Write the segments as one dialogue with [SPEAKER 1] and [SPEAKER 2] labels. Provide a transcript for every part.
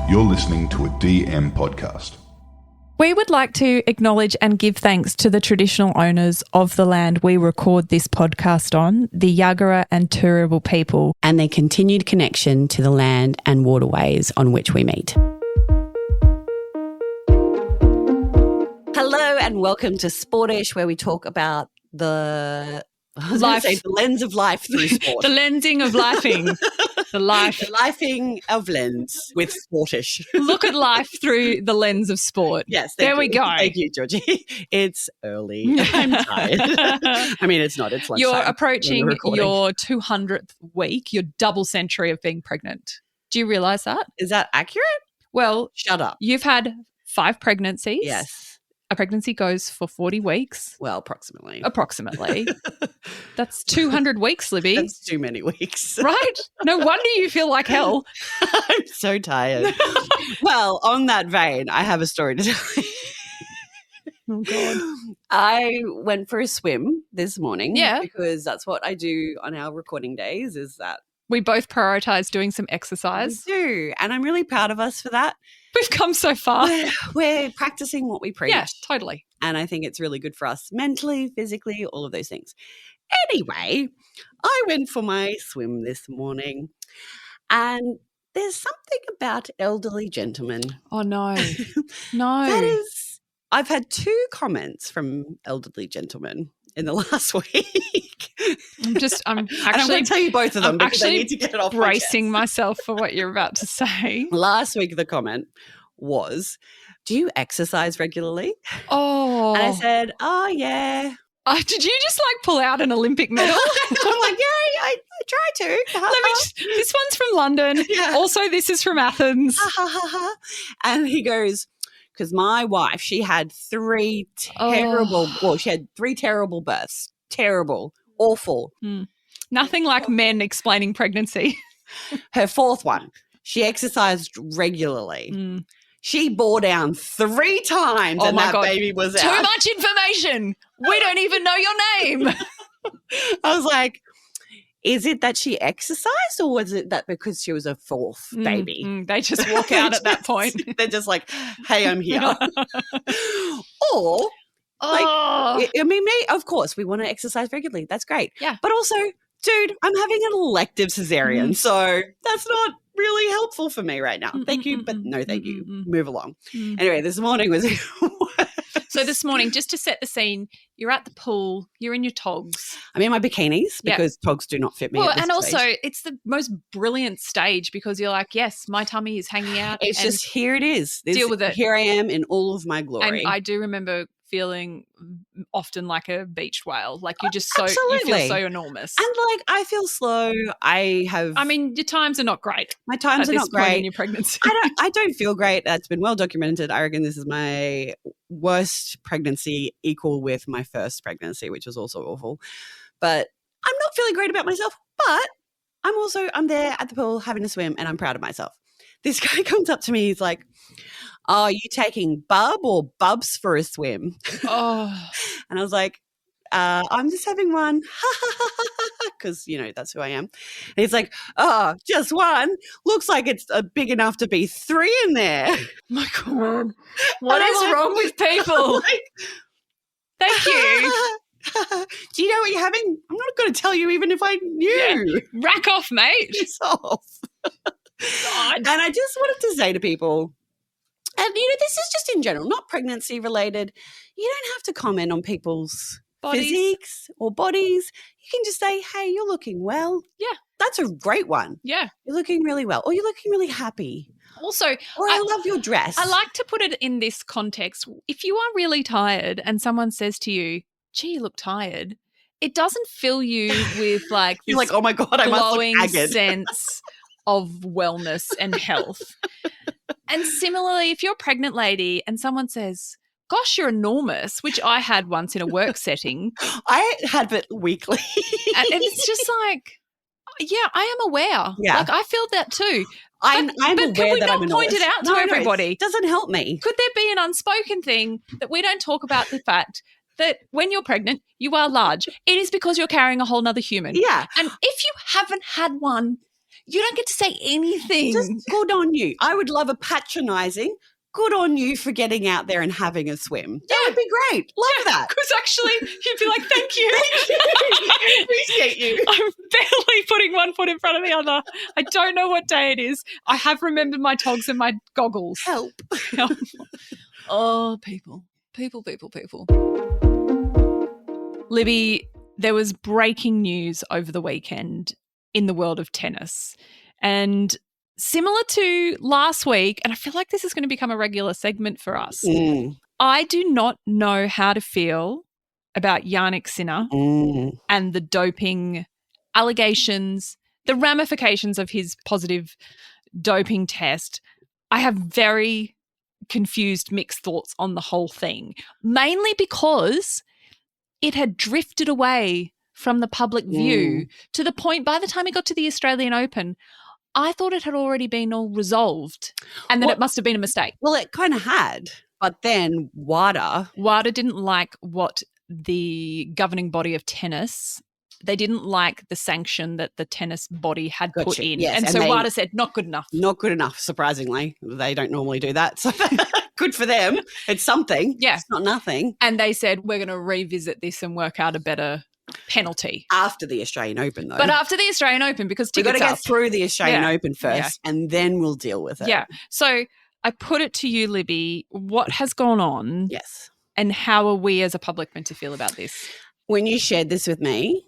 [SPEAKER 1] You're listening to a DM podcast.
[SPEAKER 2] We would like to acknowledge and give thanks to the traditional owners of the land we record this podcast on, the Yagara and Turrbal people,
[SPEAKER 3] and their continued connection to the land and waterways on which we meet. Hello and welcome to Sportish, where we talk about the lens of life through sport.
[SPEAKER 2] The lensing of lifing. The
[SPEAKER 3] lifing of lens with Sportish.
[SPEAKER 2] Look at life through the lens of sport.
[SPEAKER 3] Yes.
[SPEAKER 2] There we go.
[SPEAKER 3] Thank you, Georgie. It's early. I'm tired. I mean, it's not. It's lunchtime.
[SPEAKER 2] You're approaching your 200th week, your double century of being pregnant. Do you realise that?
[SPEAKER 3] Is that accurate?
[SPEAKER 2] Well,
[SPEAKER 3] shut up.
[SPEAKER 2] You've had 5 pregnancies.
[SPEAKER 3] Yes.
[SPEAKER 2] A pregnancy goes for 40 weeks.
[SPEAKER 3] Well, approximately. That's 200 weeks, Libby. That's too many weeks.
[SPEAKER 2] Right? No wonder you feel like hell.
[SPEAKER 3] I'm so tired. Well, on that vein, I have a story to tell you.
[SPEAKER 2] Oh, God.
[SPEAKER 3] I went for a swim this morning.
[SPEAKER 2] Yeah.
[SPEAKER 3] Because that's what I do on our recording days, is that
[SPEAKER 2] we both prioritise doing some exercise.
[SPEAKER 3] We do. And I'm really proud of us for that.
[SPEAKER 2] We've come so far.
[SPEAKER 3] We're practicing what we preach.
[SPEAKER 2] Yeah, totally.
[SPEAKER 3] And I think it's really good for us mentally, physically, all of those things. Anyway, I went for my swim this morning, and there's something about elderly gentlemen.
[SPEAKER 2] Oh, no. No.
[SPEAKER 3] I've had 2 comments from elderly gentlemen in the last week. I'm going to tell you both of them because I need to get it off
[SPEAKER 2] bracing myself for what you're about to say.
[SPEAKER 3] Last week the comment was, do you exercise regularly?
[SPEAKER 2] Oh.
[SPEAKER 3] And I said, oh, yeah.
[SPEAKER 2] Did you just pull out an Olympic medal?
[SPEAKER 3] I'm like, yeah, I try to.
[SPEAKER 2] This one's from London. Yeah. Also, this is from Athens.
[SPEAKER 3] And he goes, because my wife, she had 3 terrible, she had 3 terrible births. Terrible. Awful.
[SPEAKER 2] Nothing like men explaining pregnancy.
[SPEAKER 3] Her 4th one, she exercised regularly. She bore down 3 times and that baby was out.
[SPEAKER 2] Too much information. We don't even know your name.
[SPEAKER 3] I was like, is it that she exercised, or was it that because she was a 4th baby?
[SPEAKER 2] They just walk out at that point.
[SPEAKER 3] They're just like, hey, I'm here. Or, of course, we want to exercise regularly. That's great.
[SPEAKER 2] Yeah.
[SPEAKER 3] But also, dude, I'm having an elective cesarean, so that's not really helpful for me right now. Thank you, but no thank you. Move along. Anyway, this morning was
[SPEAKER 2] So this morning, just to set the scene, you're at the pool, you're in your togs.
[SPEAKER 3] I'm in my bikinis because togs do not fit me.
[SPEAKER 2] And also it's the most brilliant stage because you're like, yes, my tummy is hanging out.
[SPEAKER 3] It's just, here it is.
[SPEAKER 2] Deal with it.
[SPEAKER 3] Here I am in all of my glory.
[SPEAKER 2] And I do remember feeling often like a beached whale. Like you just you feel so enormous.
[SPEAKER 3] And I feel slow.
[SPEAKER 2] Your times are not great.
[SPEAKER 3] My times are not great
[SPEAKER 2] in your pregnancy.
[SPEAKER 3] I don't feel great. That's been well documented. I reckon this is my worst pregnancy, equal with my first pregnancy, which was also awful. But I'm not feeling great about myself. But I'm there at the pool having a swim and I'm proud of myself. This guy comes up to me. He's like, oh, are you taking Bub or Bubs for a swim?
[SPEAKER 2] Oh.
[SPEAKER 3] And I was like, I'm just having one. Because, that's who I am. And he's like, oh, just one? Looks like it's big enough to be 3 in there.
[SPEAKER 2] My God. What is wrong with people? Thank you.
[SPEAKER 3] Do you know what you're having? I'm not going to tell you even if I knew.
[SPEAKER 2] Yeah. Rack off, mate.
[SPEAKER 3] Piss off. God. And I just wanted to say to people, and this is just in general, not pregnancy related, you don't have to comment on people's physiques or bodies. You can just say, hey, you're looking well.
[SPEAKER 2] Yeah.
[SPEAKER 3] That's a great one.
[SPEAKER 2] Yeah.
[SPEAKER 3] You're looking really well. Or you're looking really happy.
[SPEAKER 2] Also,
[SPEAKER 3] I love your dress.
[SPEAKER 2] I like to put it in this context. If you are really tired and someone says to you, gee, you look tired, it doesn't fill you with this
[SPEAKER 3] you're like, oh my God, I must look haggard.
[SPEAKER 2] sense of wellness and health. And similarly, if you're a pregnant lady and someone says, gosh, you're enormous, which I had once in a work setting.
[SPEAKER 3] I had it weekly.
[SPEAKER 2] And it's just like, yeah, I am aware.
[SPEAKER 3] Yeah.
[SPEAKER 2] I feel that too.
[SPEAKER 3] I'm
[SPEAKER 2] but
[SPEAKER 3] aware
[SPEAKER 2] can we
[SPEAKER 3] that
[SPEAKER 2] not
[SPEAKER 3] I'm
[SPEAKER 2] point it out to everybody?
[SPEAKER 3] It doesn't help me.
[SPEAKER 2] Could there be an unspoken thing that we don't talk about the fact that when you're pregnant, you are large? It is because you're carrying a whole nother human.
[SPEAKER 3] Yeah.
[SPEAKER 2] And if you haven't had one, You don't get to say anything.
[SPEAKER 3] Just good on you. I would love a patronising, good on you for getting out there and having a swim. That would be great. Love that.
[SPEAKER 2] Because actually, you'd be like, thank you.
[SPEAKER 3] I appreciate you.
[SPEAKER 2] I'm barely putting one foot in front of the other. I don't know what day it is. I have remembered my togs and my goggles.
[SPEAKER 3] Help.
[SPEAKER 2] Oh, people. Libby, there was breaking news over the weekend in the world of tennis. And similar to last week, and I feel like this is going to become a regular segment for us, I do not know how to feel about Yannick Sinner and the doping allegations, the ramifications of his positive doping test. I have very confused, mixed thoughts on the whole thing, mainly because it had drifted away from the public view to the point by the time he got to the Australian Open, I thought it had already been all resolved and that it must have been a mistake.
[SPEAKER 3] Well, it kind of had, but then WADA
[SPEAKER 2] didn't like what the governing body of tennis, they didn't like the sanction that the tennis body had put in.
[SPEAKER 3] Yes,
[SPEAKER 2] and so WADA said, not good enough.
[SPEAKER 3] Not good enough, surprisingly. They don't normally do that. So good for them. It's something.
[SPEAKER 2] Yeah.
[SPEAKER 3] It's not nothing.
[SPEAKER 2] And they said, we're going to revisit this and work out a better penalty.
[SPEAKER 3] After the Australian Open, though.
[SPEAKER 2] But after the Australian Open, because
[SPEAKER 3] we've got to
[SPEAKER 2] tickets
[SPEAKER 3] get through the Australian Open first and then we'll deal with it.
[SPEAKER 2] Yeah. So I put it to you, Libby, what has gone on?
[SPEAKER 3] Yes. And
[SPEAKER 2] how are we as a public meant to feel about this?
[SPEAKER 3] When you shared this with me,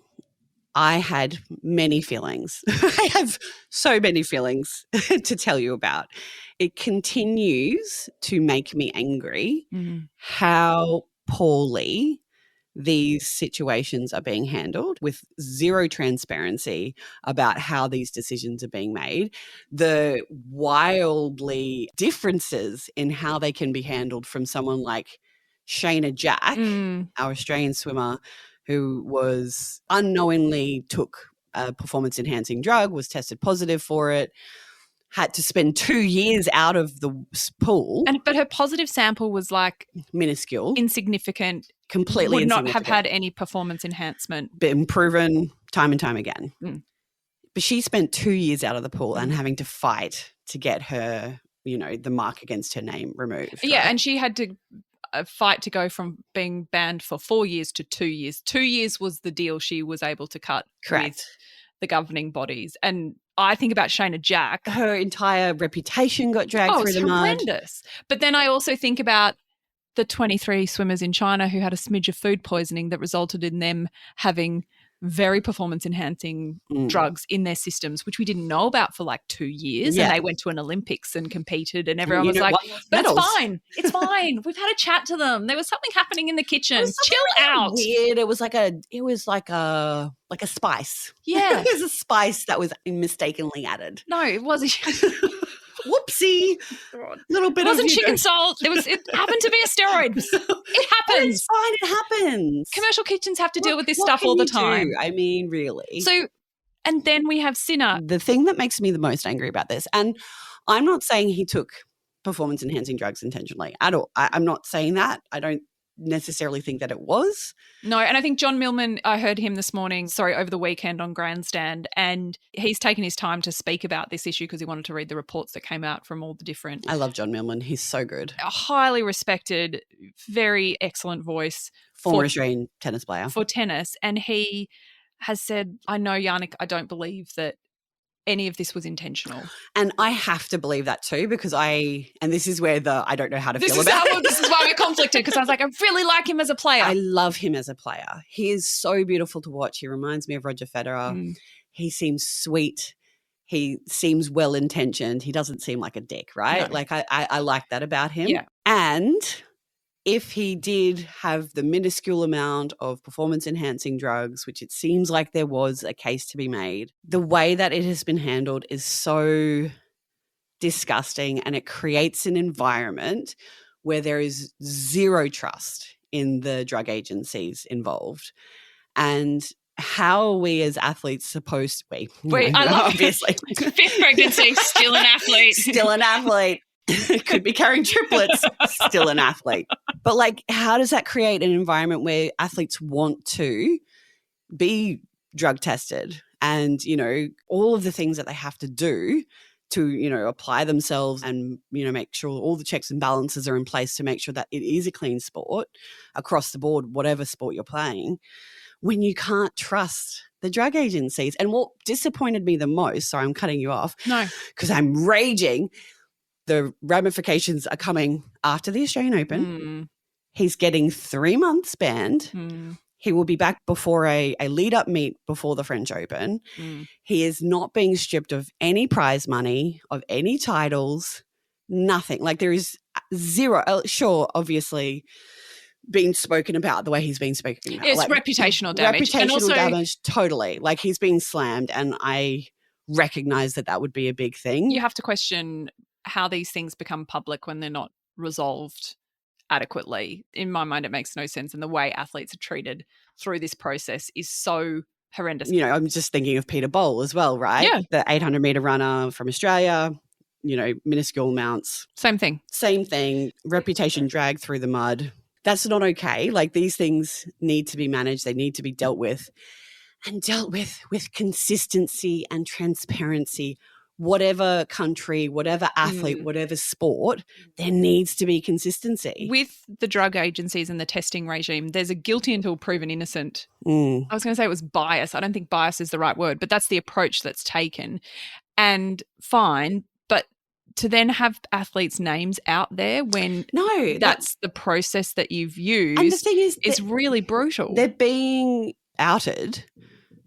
[SPEAKER 3] I had many feelings. I have so many feelings to tell you about. It continues to make me angry how poorly these situations are being handled with zero transparency about how these decisions are being made, the wildly differences in how they can be handled from someone like Shayna Jack, our Australian swimmer, who was unknowingly took a performance-enhancing drug, was tested positive for it, had to spend 2 years out of the pool.
[SPEAKER 2] But her positive sample was like
[SPEAKER 3] minuscule,
[SPEAKER 2] insignificant,
[SPEAKER 3] completely
[SPEAKER 2] would
[SPEAKER 3] insignificant.
[SPEAKER 2] Not have had any performance enhancement.
[SPEAKER 3] Been proven time and time again. But she spent 2 years out of the pool and having to fight to get her, the mark against her name removed.
[SPEAKER 2] Yeah,
[SPEAKER 3] right?
[SPEAKER 2] and she had to fight to go from being banned for 4 years to 2 years. 2 years was the deal she was able to cut with the governing bodies. And I think about Shayna Jack.
[SPEAKER 3] Her entire reputation got dragged through the mud.
[SPEAKER 2] Horrendous. But then I also think about the 23 swimmers in China who had a smidge of food poisoning that resulted in them having very performance-enhancing drugs in their systems, which we didn't know about for like 2 years. And they went to an Olympics and competed and everyone was like, but it's fine. It's fine. We've had a chat to them. There was something happening in the kitchen. Chill out.
[SPEAKER 3] Weird. It was like a spice.
[SPEAKER 2] Yeah.
[SPEAKER 3] There's a spice that was mistakenly added.
[SPEAKER 2] No, it wasn't.
[SPEAKER 3] Whoopsie. Little bit
[SPEAKER 2] it wasn't
[SPEAKER 3] of
[SPEAKER 2] chicken salt. It happened to be a steroid. It happens.
[SPEAKER 3] It's fine. It happens.
[SPEAKER 2] Commercial kitchens have to deal with this stuff all the time.
[SPEAKER 3] I mean, really.
[SPEAKER 2] So, and then we have Sinner.
[SPEAKER 3] The thing that makes me the most angry about this, and I'm not saying he took performance-enhancing drugs intentionally at all. I'm not saying that. I don't necessarily think that it was.
[SPEAKER 2] No, and I think John Millman, I heard him over the weekend on Grandstand, and he's taken his time to speak about this issue because he wanted to read the reports that came out from all the different.
[SPEAKER 3] I love John Millman. He's so good.
[SPEAKER 2] A highly respected, very excellent voice.
[SPEAKER 3] Former Australian tennis player.
[SPEAKER 2] For tennis. And he has said, I know, Yannick, I don't believe that any of this was intentional.
[SPEAKER 3] And I have to believe that too because and this is where I don't know how to feel about it.
[SPEAKER 2] This is why we're conflicted because I was like, I really like him as a player.
[SPEAKER 3] I love him as a player. He is so beautiful to watch. He reminds me of Roger Federer. He seems sweet. He seems well-intentioned. He doesn't seem like a dick, right? No. Like I like that about him.
[SPEAKER 2] Yeah.
[SPEAKER 3] And if he did have the minuscule amount of performance-enhancing drugs, which it seems like there was a case to be made, the way that it has been handled is so disgusting and it creates an environment where there is zero trust in the drug agencies involved. And how are we as athletes supposed to be?
[SPEAKER 2] Wait, I love obviously. Fifth pregnancy, still an athlete.
[SPEAKER 3] Still an athlete. Could be carrying triplets, still an athlete. But how does that create an environment where athletes want to be drug tested and, all of the things that they have to do to, apply themselves and, make sure all the checks and balances are in place to make sure that it is a clean sport across the board, whatever sport you're playing, when you can't trust the drug agencies. And what disappointed me the most, sorry, I'm cutting you off.
[SPEAKER 2] No.
[SPEAKER 3] Because I'm raging. The ramifications are coming after the Australian Open. He's getting 3 months banned. He will be back before a lead-up meet before the French Open. He is not being stripped of any prize money, of any titles, nothing. Like, there is zero. Sure, obviously, being spoken about the way he's been spoken about.
[SPEAKER 2] It's
[SPEAKER 3] like,
[SPEAKER 2] reputational damage.
[SPEAKER 3] Reputational
[SPEAKER 2] and also,
[SPEAKER 3] damage, totally. Like, he's being slammed, and I recognize that would be a big thing.
[SPEAKER 2] You have to question how these things become public when they're not resolved adequately. In my mind, it makes no sense. And the way athletes are treated through this process is so horrendous.
[SPEAKER 3] I'm just thinking of Peter Bowl as well, right?
[SPEAKER 2] Yeah.
[SPEAKER 3] The 800-meter runner from Australia, minuscule amounts.
[SPEAKER 2] Same thing.
[SPEAKER 3] Same thing. Reputation dragged through the mud. That's not okay. Like, these things need to be managed. They need to be dealt with, and dealt with consistency and transparency. Whatever country, whatever athlete, whatever sport, there needs to be consistency.
[SPEAKER 2] With the drug agencies and the testing regime, there's a guilty until proven innocent. I was going to say it was bias. I don't think bias is the right word, but that's the approach that's taken. And fine, but to then have athletes' names out there when that's the process that you've used,
[SPEAKER 3] and the thing is
[SPEAKER 2] really brutal.
[SPEAKER 3] They're being outed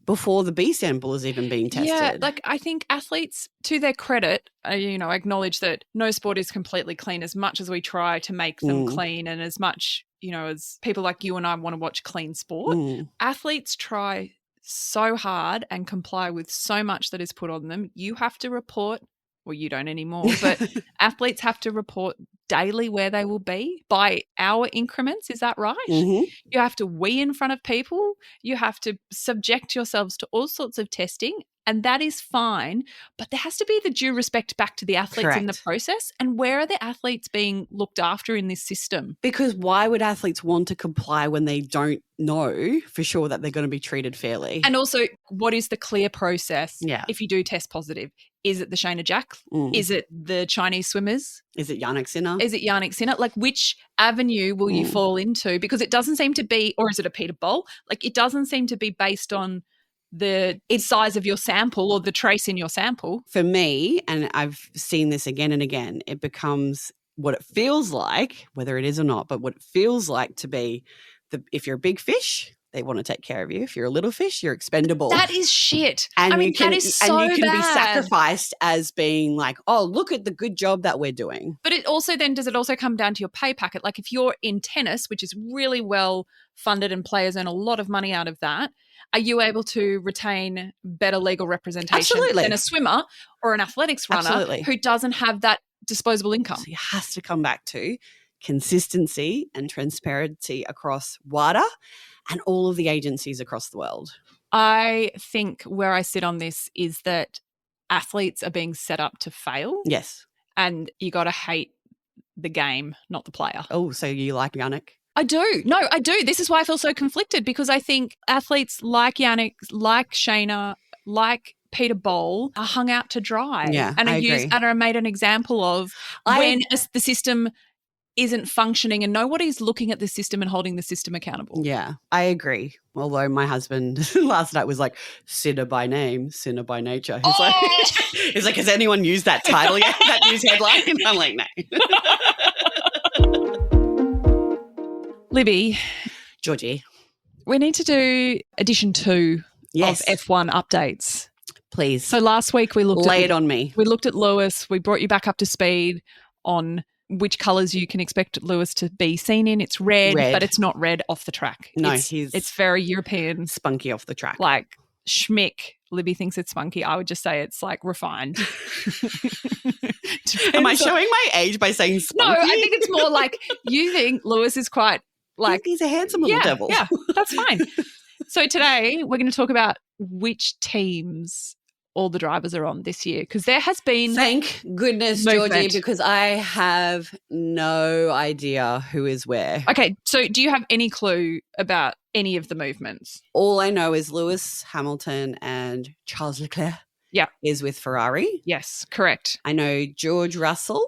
[SPEAKER 3] before the B sample is even being tested.
[SPEAKER 2] Yeah, like, I think athletes, to their credit, acknowledge that no sport is completely clean, as much as we try to make them clean, and as much, as people like you and I want to watch clean sport. Athletes try so hard and comply with so much that is put on them. You have to report, well, you don't anymore, but athletes have to report daily where they will be by hour increments. Is that right? You have to wee in front of people. You have to subject yourselves to all sorts of testing, and that is fine. But there has to be the due respect back to the athletes in the process. And where are the athletes being looked after in this system? Because
[SPEAKER 3] why would athletes want to comply when they don't know for sure that they're going to be treated fairly?
[SPEAKER 2] And also, what is the clear process if you do test positive? Is it the Shayna Jack? Is it the Chinese swimmers?
[SPEAKER 3] Is it Yannick Sinner?
[SPEAKER 2] Like, which avenue will you fall into? Because it doesn't seem to be, or is it a Peter Bowl? Like, it doesn't seem to be based on the size of your sample or the trace in your sample.
[SPEAKER 3] For me, and I've seen this again and again, it becomes what it feels like, whether it is or not, but what it feels like to be if you're a big fish, they want to take care of you. If you're a little fish, you're expendable.
[SPEAKER 2] That is shit.
[SPEAKER 3] And
[SPEAKER 2] that is so
[SPEAKER 3] and you can
[SPEAKER 2] bad.
[SPEAKER 3] be sacrificed as being like, oh, look at the good job that we're doing.
[SPEAKER 2] But does it also come down to your pay packet? Like, if you're in tennis, which is really well funded and players earn a lot of money out of that, are you able to retain better legal representation than a swimmer or an athletics runner who doesn't have that disposable income?
[SPEAKER 3] So it has to come back to consistency and transparency across WADA and all of the agencies across the world.
[SPEAKER 2] I think where I sit on this is that athletes are being set up to fail.
[SPEAKER 3] Yes.
[SPEAKER 2] And you got to hate the game, not the player.
[SPEAKER 3] Oh, so you like Yannick?
[SPEAKER 2] I do. No, I do. This is why I feel so conflicted, because I think athletes like Yannick, like Shayna, like Peter Bowl are hung out to dry.
[SPEAKER 3] Yeah,
[SPEAKER 2] and
[SPEAKER 3] I agree.
[SPEAKER 2] And are made an example of when the system isn't functioning and nobody's looking at the system and holding the system accountable.
[SPEAKER 3] Yeah, I agree. Although my husband last night was like, sinner by name, sinner by nature. He's like, has anyone used that title yet? That news headline? And I'm like, no.
[SPEAKER 2] Libby.
[SPEAKER 3] Georgie.
[SPEAKER 2] We need to do edition 2 of F1 updates.
[SPEAKER 3] Please.
[SPEAKER 2] So last week we looked
[SPEAKER 3] Lay it on me.
[SPEAKER 2] We looked at Lewis. We brought you back up to speed on which colours you can expect Lewis to be seen in. It's red, but it's not red off the track.
[SPEAKER 3] No,
[SPEAKER 2] it's very European.
[SPEAKER 3] Spunky off the track.
[SPEAKER 2] Like schmick. Libby thinks it's spunky. I would just say it's like refined.
[SPEAKER 3] Am I showing my age by saying spunky?
[SPEAKER 2] No, I think it's more like you think Lewis is quite like...
[SPEAKER 3] He's a handsome little devil.
[SPEAKER 2] Yeah, that's fine. So today we're going to talk about which teams all the drivers are on this year, because there has been
[SPEAKER 3] Thank goodness,
[SPEAKER 2] movement.
[SPEAKER 3] Georgie, because I have no idea who is where.
[SPEAKER 2] Okay, so do you have any clue about any of the movements?
[SPEAKER 3] All I know is Lewis Hamilton and Charles Leclerc is with Ferrari.
[SPEAKER 2] Yes, correct.
[SPEAKER 3] I know George Russell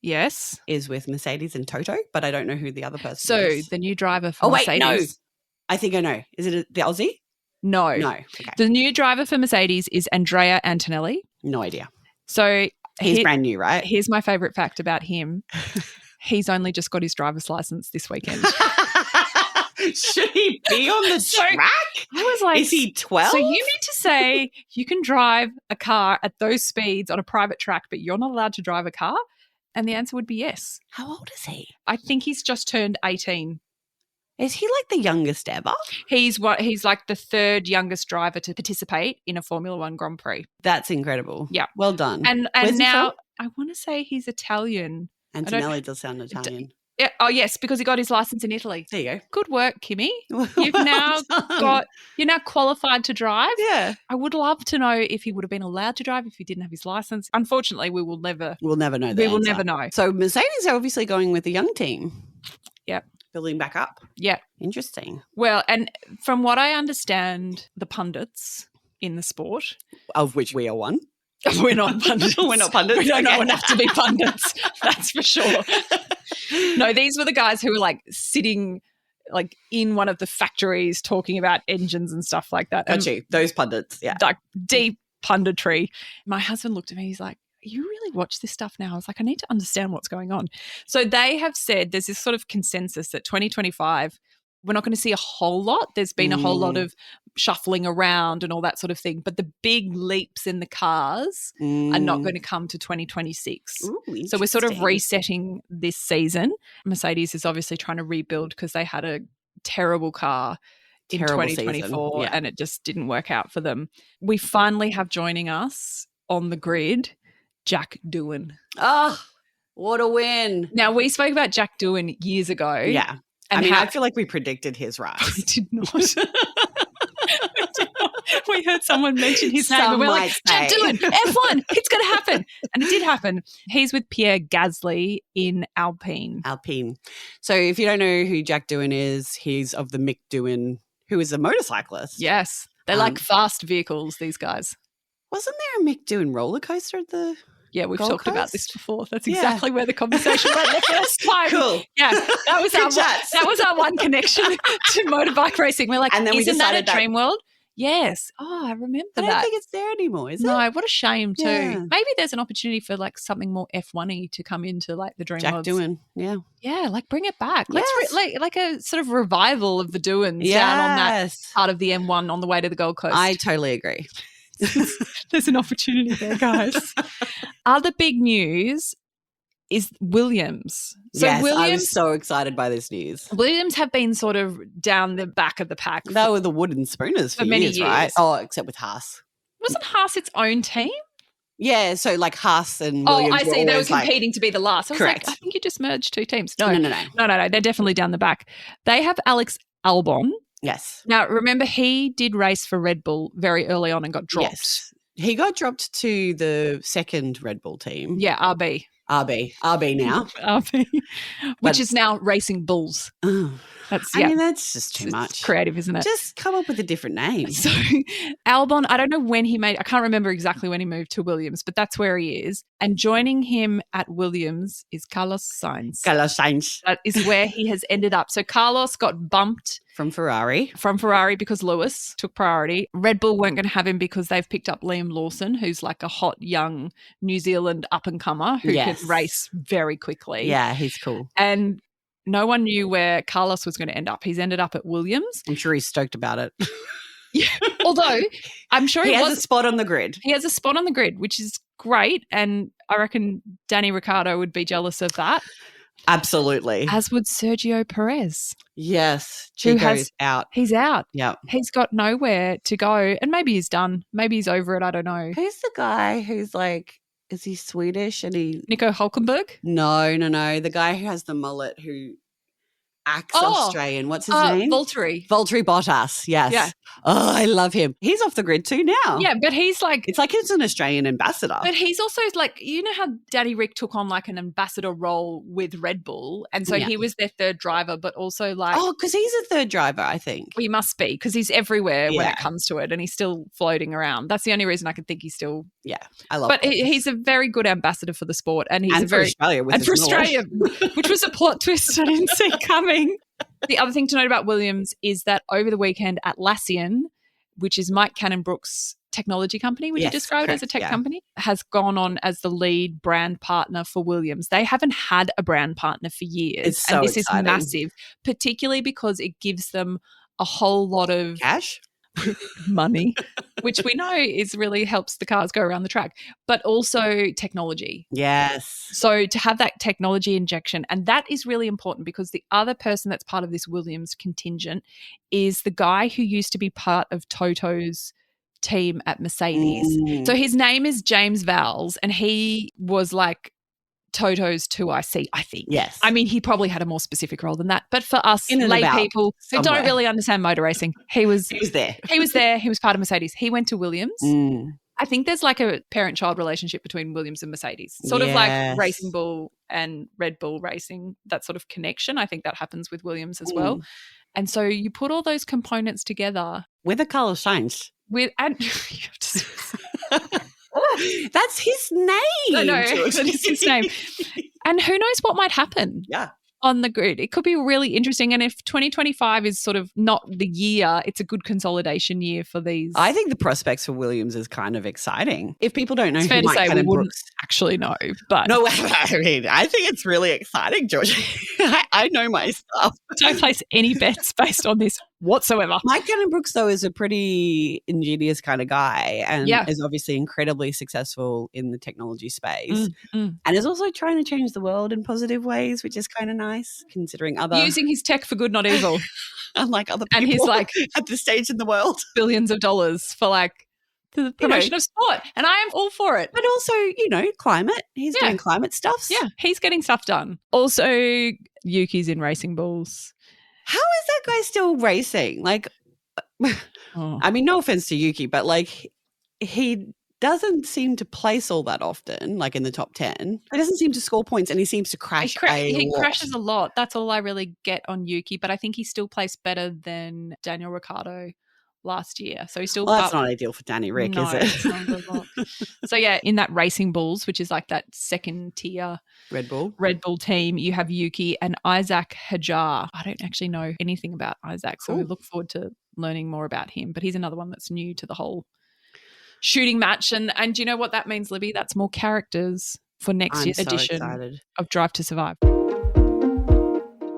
[SPEAKER 2] Yes.
[SPEAKER 3] is with Mercedes and Toto, but I don't know who the other person
[SPEAKER 2] So
[SPEAKER 3] is.
[SPEAKER 2] the new driver for
[SPEAKER 3] wait,
[SPEAKER 2] Mercedes.
[SPEAKER 3] no. I think I know. Is it the Aussie?
[SPEAKER 2] No.
[SPEAKER 3] No. Okay.
[SPEAKER 2] The new driver for Mercedes is Andrea Antonelli.
[SPEAKER 3] No idea.
[SPEAKER 2] So
[SPEAKER 3] He's brand new, right?
[SPEAKER 2] Here's my favourite fact about him. He's only just got his driver's license this weekend.
[SPEAKER 3] Should he be on the track?
[SPEAKER 2] I was like,
[SPEAKER 3] is he 12?
[SPEAKER 2] So you mean to say you can drive a car at those speeds on a private track, but you're not allowed to drive a car? And the answer would be yes.
[SPEAKER 3] How old is he?
[SPEAKER 2] I think he's just turned 18.
[SPEAKER 3] Is he like the youngest ever?
[SPEAKER 2] He's like the third youngest driver to participate in a Formula One Grand Prix.
[SPEAKER 3] That's incredible.
[SPEAKER 2] Yeah.
[SPEAKER 3] Well done.
[SPEAKER 2] And
[SPEAKER 3] Where's he
[SPEAKER 2] now
[SPEAKER 3] from?
[SPEAKER 2] I want to say he's Italian.
[SPEAKER 3] Antonelli does sound Italian.
[SPEAKER 2] Yeah, oh yes, because he got his license in Italy.
[SPEAKER 3] There you
[SPEAKER 2] Good work, Kimmy.
[SPEAKER 3] go.
[SPEAKER 2] You're now qualified to drive.
[SPEAKER 3] Yeah.
[SPEAKER 2] I would love to know if he would have been allowed to drive if he didn't have his license. Unfortunately, we'll never
[SPEAKER 3] know.
[SPEAKER 2] We will never know.
[SPEAKER 3] So Mercedes are obviously going with a young team.
[SPEAKER 2] Yep.
[SPEAKER 3] Building back up.
[SPEAKER 2] Yeah.
[SPEAKER 3] Interesting.
[SPEAKER 2] Well, and from what I understand, the pundits in the sport,
[SPEAKER 3] Of which we are one.
[SPEAKER 2] we're not pundits.
[SPEAKER 3] We're not pundits.
[SPEAKER 2] We don't know
[SPEAKER 3] Okay.
[SPEAKER 2] enough to be pundits. That's for sure. No, these were the guys who were like sitting like in one of the factories talking about engines and stuff like that.
[SPEAKER 3] Got you. Those pundits. Yeah.
[SPEAKER 2] Like deep punditry. My husband looked at me, he's like, you really watch this stuff now? I was like, I need to understand what's going on. So they have said there's this sort of consensus that 2025, we're not going to see a whole lot. There's been a whole lot of shuffling around and all that sort of thing. But the big leaps in the cars are not going to come to 2026.
[SPEAKER 3] Ooh,
[SPEAKER 2] So we're sort of
[SPEAKER 3] interesting.
[SPEAKER 2] resetting this season. Mercedes is obviously trying to rebuild because they had a terrible car in
[SPEAKER 3] Terrible
[SPEAKER 2] 2024
[SPEAKER 3] season. Yeah.
[SPEAKER 2] and it just didn't work out for them. We finally have joining us on the grid, Jack Doohan.
[SPEAKER 3] Oh, what a win.
[SPEAKER 2] Now, we spoke about Jack Doohan years ago.
[SPEAKER 3] Yeah.
[SPEAKER 2] And
[SPEAKER 3] I mean,
[SPEAKER 2] how-
[SPEAKER 3] I feel like we predicted his
[SPEAKER 2] We
[SPEAKER 3] rise.
[SPEAKER 2] did not. We heard someone mention his name and we're like, Jack
[SPEAKER 3] say.
[SPEAKER 2] Doohan, F1, it's going to happen. And it did happen. He's with Pierre Gasly in Alpine.
[SPEAKER 3] Alpine. So if you don't know who Jack Doohan is, he's of the Mick Doohan, who is a motorcyclist.
[SPEAKER 2] Yes. They like fast vehicles, these guys.
[SPEAKER 3] Wasn't there a Mick Doohan roller coaster at the
[SPEAKER 2] Yeah, we've
[SPEAKER 3] Gold
[SPEAKER 2] talked about
[SPEAKER 3] Coast?
[SPEAKER 2] this before. That's
[SPEAKER 3] Yeah.
[SPEAKER 2] exactly where the conversation went the first time.
[SPEAKER 3] Cool.
[SPEAKER 2] Yeah, that was
[SPEAKER 3] Good chats.
[SPEAKER 2] that was our one connection to motorbike racing. We're like,
[SPEAKER 3] And then we
[SPEAKER 2] isn't that
[SPEAKER 3] decided
[SPEAKER 2] a
[SPEAKER 3] that-
[SPEAKER 2] dream world? Yes. Oh, I remember
[SPEAKER 3] I don't
[SPEAKER 2] that.
[SPEAKER 3] think it's there anymore, is it?
[SPEAKER 2] No, what a shame too.
[SPEAKER 3] Yeah.
[SPEAKER 2] Maybe there's an opportunity for like something more F1-y to come into like the dream
[SPEAKER 3] Jack
[SPEAKER 2] worlds.
[SPEAKER 3] Doohan. Yeah.
[SPEAKER 2] Yeah, like bring it back.
[SPEAKER 3] Yes.
[SPEAKER 2] Let's like a sort of revival of the Doohans down on that
[SPEAKER 3] Yes.
[SPEAKER 2] part of the M1 on the way to the Gold Coast.
[SPEAKER 3] I totally agree.
[SPEAKER 2] There's an opportunity there, guys. Other big news is Williams. So
[SPEAKER 3] yes, I
[SPEAKER 2] Williams
[SPEAKER 3] was so excited by this news.
[SPEAKER 2] Williams have been sort of down the back of the pack.
[SPEAKER 3] They were the wooden spooners for
[SPEAKER 2] many
[SPEAKER 3] years, right?
[SPEAKER 2] years.
[SPEAKER 3] Oh, except with Haas.
[SPEAKER 2] Wasn't Haas its own team?
[SPEAKER 3] Yeah, so like Haas and Williams.
[SPEAKER 2] I see. They were
[SPEAKER 3] always, like-
[SPEAKER 2] competing to be the last. I was
[SPEAKER 3] Correct.
[SPEAKER 2] like, I think you just merged two teams.
[SPEAKER 3] No.
[SPEAKER 2] No. They're definitely down the back. They have Alex Albon.
[SPEAKER 3] Yes.
[SPEAKER 2] Now, remember, he did race for Red Bull very early on and got dropped.
[SPEAKER 3] Yes. He got dropped to the second Red Bull team.
[SPEAKER 2] Yeah, RB.
[SPEAKER 3] RB now.
[SPEAKER 2] RB, which
[SPEAKER 3] But-
[SPEAKER 2] is now Racing Bulls.
[SPEAKER 3] Oh,
[SPEAKER 2] That's,
[SPEAKER 3] I
[SPEAKER 2] yeah.
[SPEAKER 3] mean, that's just too
[SPEAKER 2] It's
[SPEAKER 3] much.
[SPEAKER 2] creative, isn't it?
[SPEAKER 3] Just come up with a different name.
[SPEAKER 2] So Albon, I don't know when I can't remember exactly when he moved to Williams, but that's where he is. And joining him at Williams is Carlos Sainz.
[SPEAKER 3] Carlos Sainz
[SPEAKER 2] That is where he has ended up. So Carlos got bumped
[SPEAKER 3] from Ferrari.
[SPEAKER 2] from Ferrari because Lewis took priority. Red Bull weren't going to have him because they've picked up Liam Lawson, who's like a hot young New Zealand up-and-comer who
[SPEAKER 3] Yes.
[SPEAKER 2] could race very quickly.
[SPEAKER 3] Yeah, he's cool.
[SPEAKER 2] And no one knew where Carlos was going to end up. He's ended up at Williams.
[SPEAKER 3] I'm sure he's stoked about it.
[SPEAKER 2] Although I'm sure
[SPEAKER 3] he
[SPEAKER 2] he
[SPEAKER 3] has
[SPEAKER 2] was
[SPEAKER 3] a spot on the grid.
[SPEAKER 2] He has a spot on the grid, which is great. And I reckon Danny Ricciardo would be jealous of that,
[SPEAKER 3] Absolutely.
[SPEAKER 2] as would Sergio Perez.
[SPEAKER 3] Yes.
[SPEAKER 2] Who
[SPEAKER 3] Chico's
[SPEAKER 2] has-
[SPEAKER 3] out.
[SPEAKER 2] He's out.
[SPEAKER 3] Yep.
[SPEAKER 2] He's got nowhere to go. And maybe he's done. Maybe he's over it. I don't know.
[SPEAKER 3] Who's the guy who's like, is he Swedish and he
[SPEAKER 2] Nico Hulkenberg?
[SPEAKER 3] No. The guy who has the mullet who Australian. What's his name?
[SPEAKER 2] Valtteri.
[SPEAKER 3] Valtteri Bottas, yes.
[SPEAKER 2] Yeah.
[SPEAKER 3] Oh, I love him. He's off the grid too now.
[SPEAKER 2] Yeah, but he's like...
[SPEAKER 3] It's like he's an Australian ambassador.
[SPEAKER 2] But he's also like, you know how Daddy Rick took on like an ambassador role with Red Bull? And so he was their third driver, but also like...
[SPEAKER 3] Oh, because he's a third driver, I think.
[SPEAKER 2] He must be, because he's everywhere when it comes to it, and he's still floating around. That's the only reason I can think he's still...
[SPEAKER 3] Yeah, I love
[SPEAKER 2] it. But he's a very good ambassador for the sport. And he's
[SPEAKER 3] for Australia.
[SPEAKER 2] And for Australia, which was a plot twist I didn't see coming. The other thing to note about Williams is that over the weekend, Atlassian, which is Mike Cannon-Brookes' technology company, would you describe it as a tech company, has gone on as the lead brand partner for Williams. They haven't had a brand partner for years.
[SPEAKER 3] It's so
[SPEAKER 2] this
[SPEAKER 3] exciting.
[SPEAKER 2] is massive, particularly because it gives them a whole lot of
[SPEAKER 3] cash.
[SPEAKER 2] Money, which we know is really helps the cars go around the track, but also technology.
[SPEAKER 3] Yes.
[SPEAKER 2] So to have that technology injection, and that is really important because the other person that's part of this Williams contingent is the guy who used to be part of Toto's team at Mercedes. So his name is James Vowles, and he was like Toto's 2IC, I think.
[SPEAKER 3] Yes.
[SPEAKER 2] I mean, he probably had a more specific role than that. But for us lay people who don't really understand motor racing, he was there. He was there. He was part of Mercedes. He went to Williams. I think there's like a parent-child relationship between Williams and Mercedes, sort of like Racing Bull and Red Bull Racing, that sort of connection. I think that happens with Williams as well. And so you put all those components together.
[SPEAKER 3] With a Carlos Sainz. That's his name.
[SPEAKER 2] No, that is his name. And who knows what might happen on the grid. It could be really interesting. And if 2025 is sort of not the year, it's a good consolidation year for these.
[SPEAKER 3] I think the prospects for Williams is kind of exciting. If people don't know
[SPEAKER 2] it's
[SPEAKER 3] who
[SPEAKER 2] fair to
[SPEAKER 3] Mike
[SPEAKER 2] say
[SPEAKER 3] Cannon
[SPEAKER 2] we wouldn't
[SPEAKER 3] Brooks
[SPEAKER 2] actually know. But
[SPEAKER 3] no, I mean, I think it's really exciting, Georgie. I know my stuff.
[SPEAKER 2] Don't place any bets based on this whatsoever.
[SPEAKER 3] Mike Cannon-Brookes, though, is a pretty ingenious kind of guy and is obviously incredibly successful in the technology space and is also trying to change the world in positive ways, which is kind of nice considering other...
[SPEAKER 2] Using his tech for good, not evil.
[SPEAKER 3] Unlike other people
[SPEAKER 2] and he's like
[SPEAKER 3] at this stage in the world.
[SPEAKER 2] Billions of dollars for like the promotion of sport. And I am all for it.
[SPEAKER 3] But also, climate. He's doing climate stuff.
[SPEAKER 2] Yeah, he's getting stuff done. Also, Yuki's in Racing Bulls.
[SPEAKER 3] How is that guy still racing? Like, I mean, no offense to Yuki, but like he doesn't seem to place all that often, like in the top 10. He doesn't seem to score points and he seems to crash
[SPEAKER 2] He crashes a lot. That's all I really get on Yuki, but I think he still placed better than Daniel Ricciardo last year. So he's still...
[SPEAKER 3] Well, that's not ideal for Danny Rick, is it?
[SPEAKER 2] It's not a good look. So yeah, in that Racing Bulls, which is like that second tier
[SPEAKER 3] Red Bull
[SPEAKER 2] team, you have Yuki and Isaac Hajar. I don't actually know anything about Isaac, so we look forward to learning more about him. But he's another one that's new to the whole shooting match. And do you know what that means, Libby? That's more characters for next year's edition of Drive to Survive.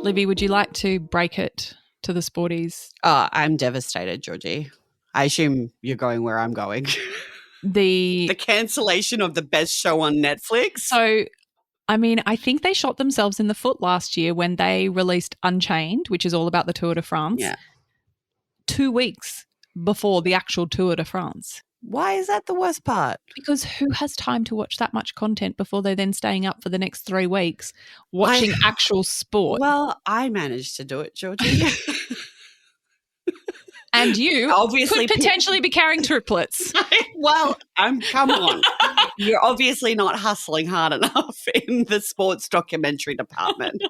[SPEAKER 2] Libby, would you like to break it to the sporties?
[SPEAKER 3] Oh, I'm devastated, Georgie. I assume you're going where I'm going.
[SPEAKER 2] The
[SPEAKER 3] cancellation of the best show on Netflix.
[SPEAKER 2] So, I mean, I think they shot themselves in the foot last year when they released Unchained, which is all about the Tour de France, 2 weeks before the actual Tour de France.
[SPEAKER 3] Why is that the worst part?
[SPEAKER 2] Because who has time to watch that much content before they're then staying up for the next 3 weeks watching actual sport?
[SPEAKER 3] Well, I managed to do it, Georgie.
[SPEAKER 2] And you
[SPEAKER 3] obviously
[SPEAKER 2] could potentially be carrying triplets.
[SPEAKER 3] Well, come on. You're obviously not hustling hard enough in the sports documentary department.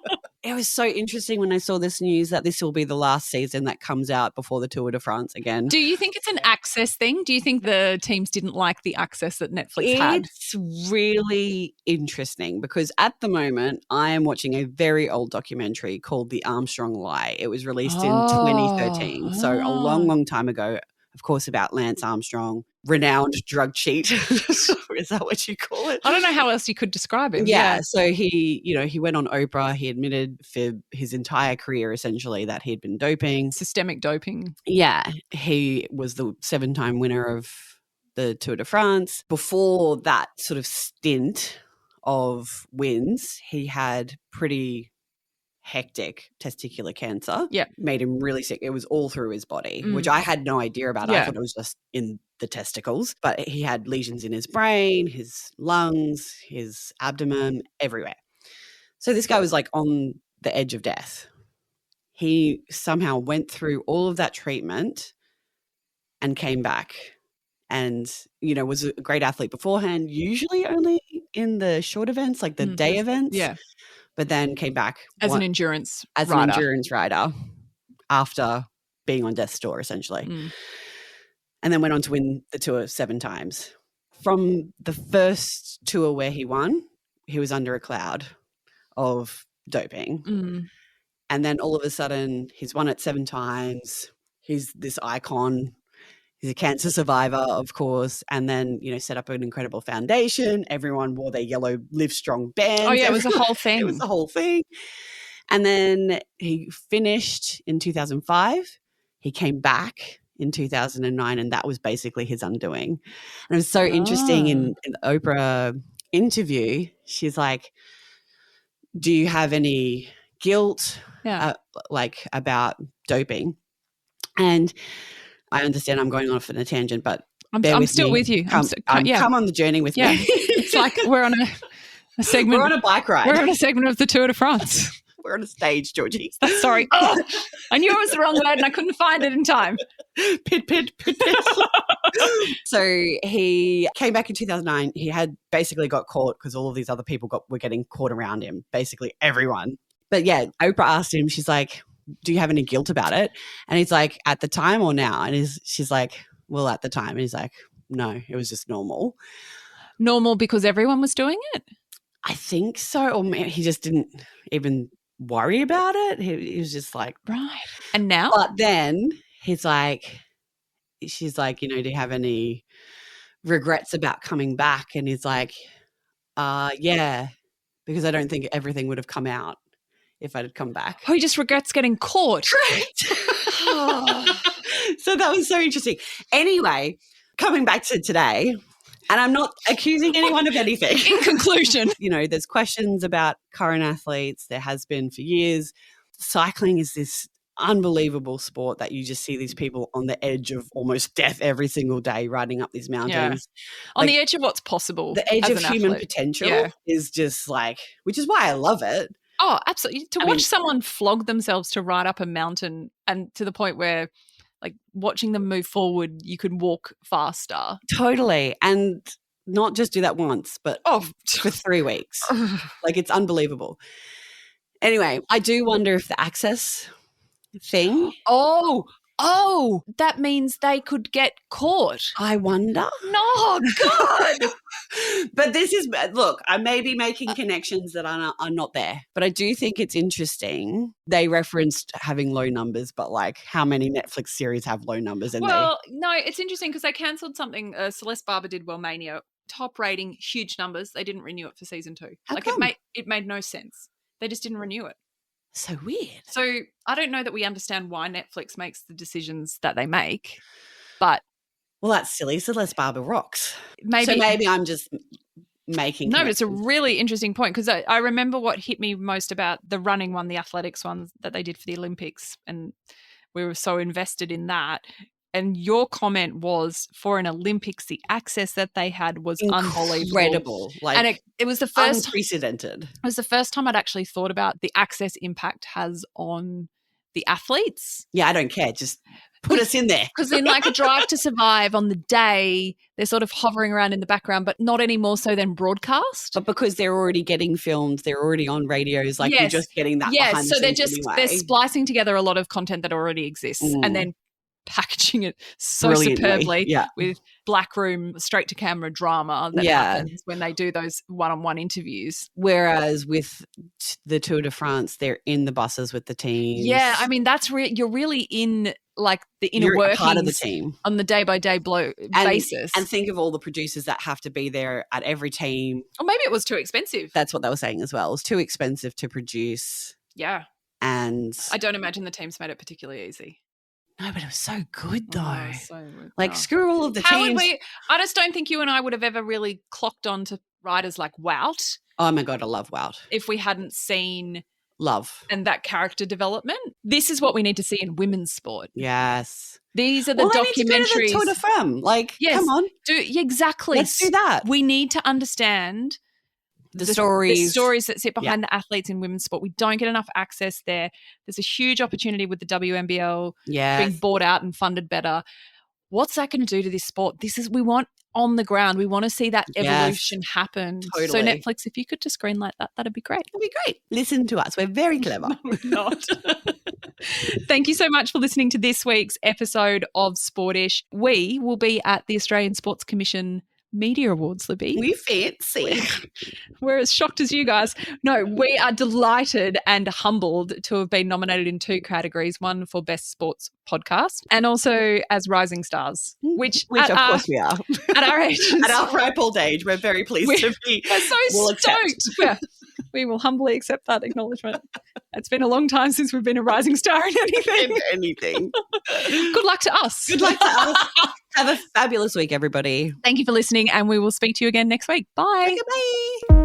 [SPEAKER 3] It was so interesting when I saw this news that this will be the last season that comes out before the Tour de France again.
[SPEAKER 2] Do you think it's an access thing? Do you think the teams didn't like the access that Netflix had?
[SPEAKER 3] It's really interesting because at the moment I am watching a very old documentary called The Armstrong Lie. It was released in 2013, so a long, long time ago, of course, about Lance Armstrong, renowned drug cheat. Is that what you call it?
[SPEAKER 2] I don't know how else you could describe it.
[SPEAKER 3] Yeah. So he went on Oprah. He admitted for his entire career, essentially, that he had been doping.
[SPEAKER 2] Systemic doping.
[SPEAKER 3] Yeah. He was the 7-time winner of the Tour de France. Before that sort of stint of wins, he had pretty hectic testicular cancer.
[SPEAKER 2] Yeah.
[SPEAKER 3] Made him really sick. It was all through his body, which I had no idea about. I thought it was just in the testicles, but he had lesions in his brain, his lungs, his abdomen, everywhere. So this guy was like on the edge of death. he somehow went through all of that treatment and came back and, was a great athlete beforehand, usually only in the short events, like the day events.
[SPEAKER 2] Yeah.
[SPEAKER 3] But then came back
[SPEAKER 2] As an endurance
[SPEAKER 3] rider after being on death's door, essentially. And then went on to win the tour 7 times. From the first tour where he won, he was under a cloud of doping. And then all of a sudden, he's won it 7 times. He's this icon. He's a cancer survivor, of course, and then, set up an incredible foundation. Everyone wore their yellow Live Strong bands.
[SPEAKER 2] Oh, yeah, it was a whole thing.
[SPEAKER 3] It was the whole thing. And then he finished in 2005. He came back in 2009, and that was basically his undoing. And it was so interesting in the Oprah interview. She's like, do you have any guilt about doping? And I understand I'm going off on a tangent, but
[SPEAKER 2] I'm still with you.
[SPEAKER 3] Come on the journey with me.
[SPEAKER 2] It's like we're on a segment.
[SPEAKER 3] We're on a bike ride.
[SPEAKER 2] We're on a segment of the Tour de France.
[SPEAKER 3] We're on a stage, Georgie.
[SPEAKER 2] Sorry. Oh, I knew it was the wrong word and I couldn't find it in time.
[SPEAKER 3] Pit. So he came back in 2009. He had basically got caught because all of these other people were getting caught around him, basically everyone. But yeah, Oprah asked him, she's like, do you have any guilt about it? And he's like, at the time or now? And she's like, well, at the time. And he's like, no, it was just normal.
[SPEAKER 2] Normal because everyone was doing it?
[SPEAKER 3] I think so. Or maybe he just didn't even worry about it. He was just like,
[SPEAKER 2] right. And now?
[SPEAKER 3] But then she's like, do you have any regrets about coming back? And he's like, yeah, because I don't think everything would have come out if I'd come back.
[SPEAKER 2] Oh, he just regrets getting caught.
[SPEAKER 3] Correct. So that was so interesting. Anyway, coming back to today, and I'm not accusing anyone of anything.
[SPEAKER 2] In conclusion.
[SPEAKER 3] There's questions about current athletes. There has been for years. Cycling is this unbelievable sport that you just see these people on the edge of almost death every single day riding up these mountains.
[SPEAKER 2] Yeah. On the edge of what's possible.
[SPEAKER 3] The edge of human potential is just like, which is why I love it.
[SPEAKER 2] Oh, absolutely. To watch someone flog themselves to ride up a mountain and to the point where like watching them move forward, you could walk faster.
[SPEAKER 3] Totally. And not just do that once, but for 3 weeks. Like it's unbelievable. Anyway, I do wonder if the access thing.
[SPEAKER 2] Oh, that means they could get caught.
[SPEAKER 3] I wonder.
[SPEAKER 2] No, God.
[SPEAKER 3] But look, I may be making connections that are not there, but I do think it's interesting. They referenced having low numbers, but like how many Netflix series have low numbers in there?
[SPEAKER 2] Well, no, it's interesting because they cancelled something. Celeste Barber did Wellmania, top rating, huge numbers. They didn't renew it for season 2.
[SPEAKER 3] How come?
[SPEAKER 2] It made no sense. They just didn't renew it.
[SPEAKER 3] So weird.
[SPEAKER 2] So I don't know that we understand why Netflix makes the decisions that they make, but
[SPEAKER 3] well, that's silly. Celeste Barber rocks.
[SPEAKER 2] Maybe
[SPEAKER 3] I'm just making
[SPEAKER 2] no, but it's a really interesting point because I remember what hit me most about the running one, the athletics one that they did for the Olympics, and we were so invested in that. And your comment was for an Olympics, the access that they had was unbelievable.
[SPEAKER 3] And
[SPEAKER 2] it was the first
[SPEAKER 3] unprecedented.
[SPEAKER 2] It was the first time I'd actually thought about the access impact has on the athletes.
[SPEAKER 3] Yeah, I don't care. Just put us in there.
[SPEAKER 2] Because in like a Drive to Survive on the day, they're sort of hovering around in the background, but not any more so than broadcast.
[SPEAKER 3] But because they're already getting filmed, they're already on radios, like you're just getting that behind the scenes
[SPEAKER 2] they're splicing together a lot of content that already exists and then packaging it so superbly with black room straight to camera drama that happens when they do those one-on-one interviews.
[SPEAKER 3] Whereas with the Tour de France, they're in the buses with the teams.
[SPEAKER 2] Yeah, I mean that's you're really in like the inner workings
[SPEAKER 3] part of the team
[SPEAKER 2] on the day-by-day basis.
[SPEAKER 3] And think of all the producers that have to be there at every team.
[SPEAKER 2] Or maybe it was too expensive.
[SPEAKER 3] That's what they were saying as well. It was too expensive to produce.
[SPEAKER 2] Yeah.
[SPEAKER 3] And
[SPEAKER 2] I don't imagine the teams made it particularly easy.
[SPEAKER 3] No, but it was so good though.
[SPEAKER 2] Oh, so good.
[SPEAKER 3] Like screw all of the teams.
[SPEAKER 2] I just don't think you and I would have ever really clocked on to riders like Wout.
[SPEAKER 3] Oh my God, I love Wout.
[SPEAKER 2] If we hadn't seen
[SPEAKER 3] love
[SPEAKER 2] and that character development. This is what we need to see in women's sport.
[SPEAKER 3] Yes.
[SPEAKER 2] These are the documentaries.
[SPEAKER 3] Tour de France. Like,
[SPEAKER 2] yes,
[SPEAKER 3] come on.
[SPEAKER 2] Exactly.
[SPEAKER 3] Let's do that.
[SPEAKER 2] We need to understand
[SPEAKER 3] The stories.
[SPEAKER 2] that sit behind the athletes in women's sport. We don't get enough access there. There's a huge opportunity with the WNBL being bought out and funded better. What's that going to do to this sport? We want on the ground. We want to see that evolution happen.
[SPEAKER 3] Totally.
[SPEAKER 2] So Netflix, if you could just greenlight that, that'd be great.
[SPEAKER 3] That'd be great. Listen to us. We're very clever.
[SPEAKER 2] No, we're not. Thank you so much for listening to this week's episode of Sportish. We will be at the Australian Sports Commission Media Awards, Libby.
[SPEAKER 3] We fancy.
[SPEAKER 2] We're as shocked as you guys. No, we are delighted and humbled to have been nominated in 2 categories, one for Best Sports Podcast and also as Rising Stars, which
[SPEAKER 3] of course we are.
[SPEAKER 2] At our age.
[SPEAKER 3] At our ripe old age, we're very pleased to be.
[SPEAKER 2] We're so stoked. We will humbly accept that acknowledgement. It's been a long time since we've been a rising star in anything. Good luck to us.
[SPEAKER 3] Good luck to us. Have a fabulous week, everybody.
[SPEAKER 2] Thank you for listening, and we will speak to you again next week. Bye.
[SPEAKER 3] Bye.